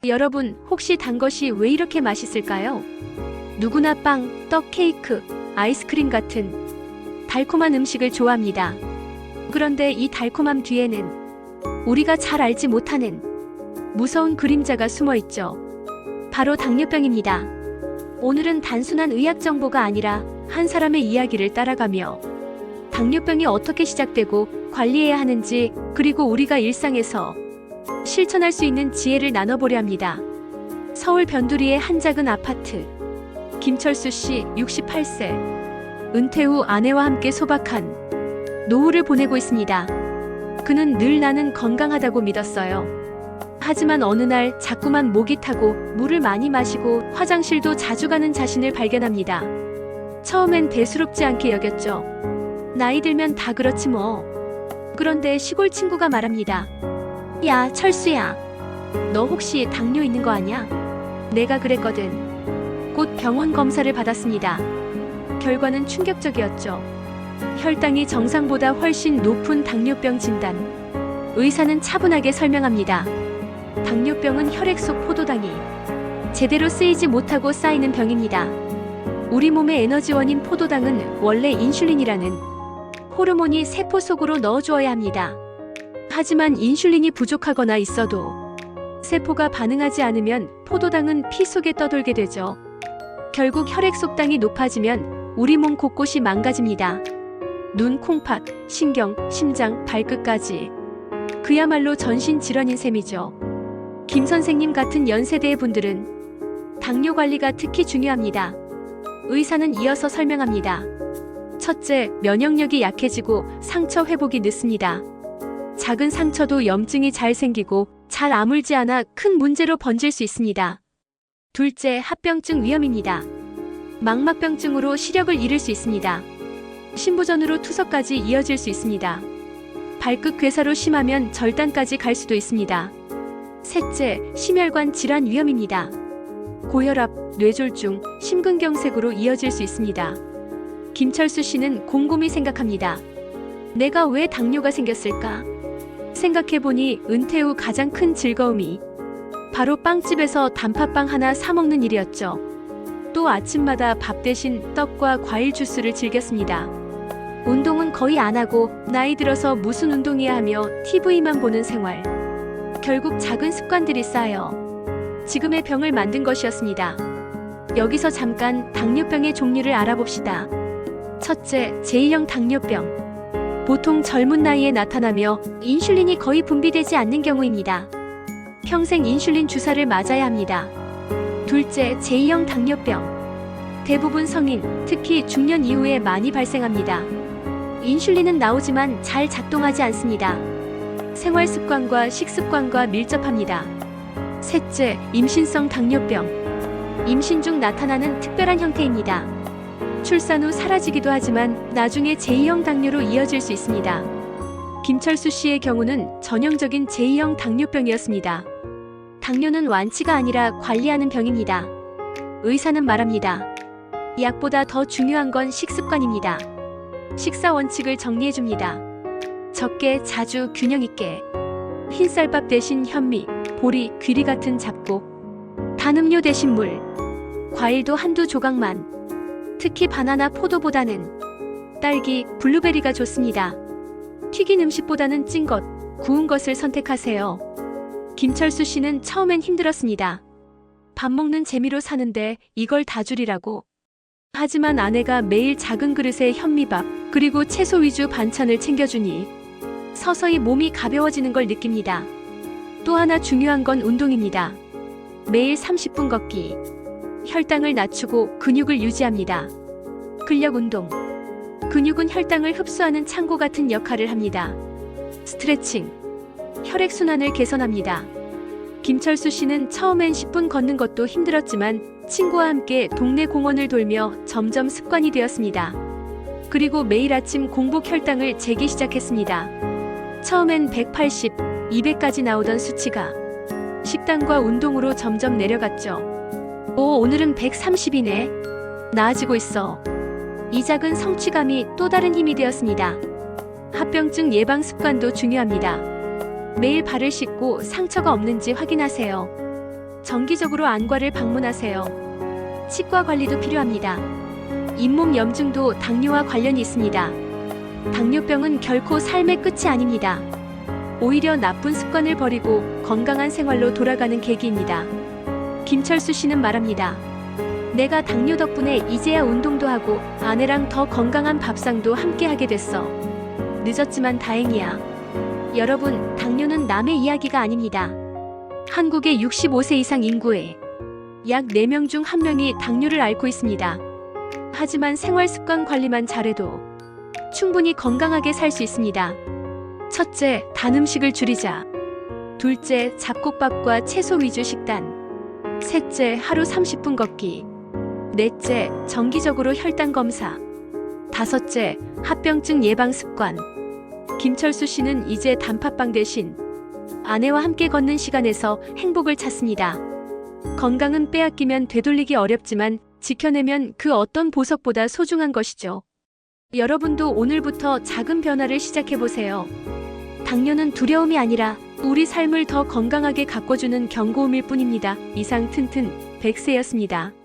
여러분, 혹시 단 것이 왜 이렇게 맛있을까요? 누구나 빵, 떡, 케이크, 아이스크림 같은 달콤한 음식을 좋아합니다. 그런데 이 달콤함 뒤에는 우리가 잘 알지 못하는 무서운 그림자가 숨어 있죠. 바로 당뇨병입니다. 오늘은 단순한 의학 정보가 아니라 한 사람의 이야기를 따라가며 당뇨병이 어떻게 시작되고 관리해야 하는지, 그리고 우리가 일상에서 실천할 수 있는 지혜를 나눠보려 합니다. 서울 변두리의 한 작은 아파트. 김철수 씨 68세. 은퇴 후 아내와 함께 소박한 노후를 보내고 있습니다. 그는 늘 나는 건강하다고 믿었어요. 하지만 어느 날 자꾸만 목이 타고 물을 많이 마시고 화장실도 자주 가는 자신을 발견합니다. 처음엔 대수롭지 않게 여겼죠. 나이 들면 다 그렇지 뭐. 그런데 시골 친구가 말합니다. 야, 철수야. 너 혹시 당뇨 있는 거 아냐? 내가 그랬거든. 곧 병원 검사를 받았습니다. 결과는 충격적이었죠. 혈당이 정상보다 훨씬 높은 당뇨병 진단. 의사는 차분하게 설명합니다. 당뇨병은 혈액 속 포도당이 제대로 쓰이지 못하고 쌓이는 병입니다. 우리 몸의 에너지원인 포도당은 원래 인슐린이라는 호르몬이 세포 속으로 넣어주어야 합니다. 하지만 인슐린이 부족하거나 있어도 세포가 반응하지 않으면 포도당은 피 속에 떠돌게 되죠. 결국 혈액 속당이 높아지면 우리 몸 곳곳이 망가집니다. 눈, 콩팥, 신경, 심장, 발끝까지. 그야말로 전신 질환인 셈이죠. 김 선생님 같은 연세대의 분들은 당뇨 관리가 특히 중요합니다. 의사는 이어서 설명합니다. 첫째, 면역력이 약해지고 상처 회복이 늦습니다. 작은 상처도 염증이 잘 생기고 잘 아물지 않아 큰 문제로 번질 수 있습니다. 둘째, 합병증 위험입니다. 망막병증으로 시력을 잃을 수 있습니다. 신부전으로 투석까지 이어질 수 있습니다. 발끝 괴사로 심하면 절단까지 갈 수도 있습니다. 셋째, 심혈관 질환 위험입니다. 고혈압, 뇌졸중, 심근경색으로 이어질 수 있습니다. 김철수 씨는 곰곰이 생각합니다. 내가 왜 당뇨가 생겼을까? 생각해보니 은퇴 후 가장 큰 즐거움이 바로 빵집에서 단팥빵 하나 사 먹는 일이었죠. 또 아침마다 밥 대신 떡과 과일 주스를 즐겼습니다. 운동은 거의 안 하고 나이 들어서 무슨 운동이야 하며 TV만 보는 생활. 결국 작은 습관들이 쌓여 지금의 병을 만든 것이었습니다. 여기서 잠깐 당뇨병의 종류를 알아봅시다. 첫째, 제2형 당뇨병. 보통 젊은 나이에 나타나며 인슐린이 거의 분비되지 않는 경우입니다. 평생 인슐린 주사를 맞아야 합니다. 둘째, 제2형 당뇨병. 대부분 성인, 특히 중년 이후에 많이 발생합니다. 인슐린은 나오지만 잘 작동하지 않습니다. 생활 습관과 식습관과 밀접합니다. 셋째, 임신성 당뇨병. 임신 중 나타나는 특별한 형태입니다. 출산 후 사라지기도 하지만 나중에 제2형 당뇨로 이어질 수 있습니다. 김철수 씨의 경우는 전형적인 제2형 당뇨병이었습니다. 당뇨는 완치가 아니라 관리하는 병입니다. 의사는 말합니다. 약보다 더 중요한 건 식습관입니다. 식사 원칙을 정리해줍니다. 적게, 자주, 균형 있게. 흰쌀밥 대신 현미, 보리, 귀리 같은 잡곡. 단 음료 대신 물. 과일도 한두 조각만. 특히 바나나, 포도보다는 딸기, 블루베리가 좋습니다. 튀긴 음식보다는 찐 것, 구운 것을 선택하세요. 김철수 씨는 처음엔 힘들었습니다. 밥 먹는 재미로 사는데 이걸 다 줄이라고. 하지만 아내가 매일 작은 그릇에 현미밥, 그리고 채소 위주 반찬을 챙겨주니 서서히 몸이 가벼워지는 걸 느낍니다. 또 하나 중요한 건 운동입니다. 매일 30분 걷기. 혈당을 낮추고 근육을 유지합니다. 근력 운동. 근육은 혈당을 흡수하는 창고 같은 역할을 합니다. 스트레칭. 혈액순환을 개선합니다. 김철수 씨는 처음엔 10분 걷는 것도 힘들었지만 친구와 함께 동네 공원을 돌며 점점 습관이 되었습니다. 그리고 매일 아침 공복 혈당을 재기 시작했습니다. 처음엔 180, 200까지 나오던 수치가 식단과 운동으로 점점 내려갔죠. 오늘은 130이네. 나아지고 있어. 이 작은 성취감이 또 다른 힘이 되었습니다. 합병증 예방 습관도 중요합니다. 매일 발을 씻고 상처가 없는지 확인하세요. 정기적으로 안과를 방문하세요. 치과 관리도 필요합니다. 잇몸 염증도 당뇨와 관련이 있습니다. 당뇨병은 결코 삶의 끝이 아닙니다. 오히려 나쁜 습관을 버리고 건강한 생활로 돌아가는 계기입니다. 김철수 씨는 말합니다. 내가 당뇨 덕분에 이제야 운동도 하고 아내랑 더 건강한 밥상도 함께 하게 됐어. 늦었지만 다행이야. 여러분, 당뇨는 남의 이야기가 아닙니다. 한국의 65세 이상 인구의 약 4명 중 1명이 당뇨를 앓고 있습니다. 하지만 생활 습관 관리만 잘해도 충분히 건강하게 살 수 있습니다. 첫째, 단 음식을 줄이자. 둘째, 잡곡밥과 채소 위주 식단. 셋째, 하루 30분 걷기. 넷째, 정기적으로 혈당 검사. 다섯째, 합병증 예방 습관. 김철수 씨는 이제 단팥빵 대신 아내와 함께 걷는 시간에서 행복을 찾습니다. 건강은 빼앗기면 되돌리기 어렵지만 지켜내면 그 어떤 보석보다 소중한 것이죠. 여러분도 오늘부터 작은 변화를 시작해보세요. 당뇨는 두려움이 아니라 우리 삶을 더 건강하게 가꿔주는 경고음일 뿐입니다. 이상 튼튼 100세였습니다.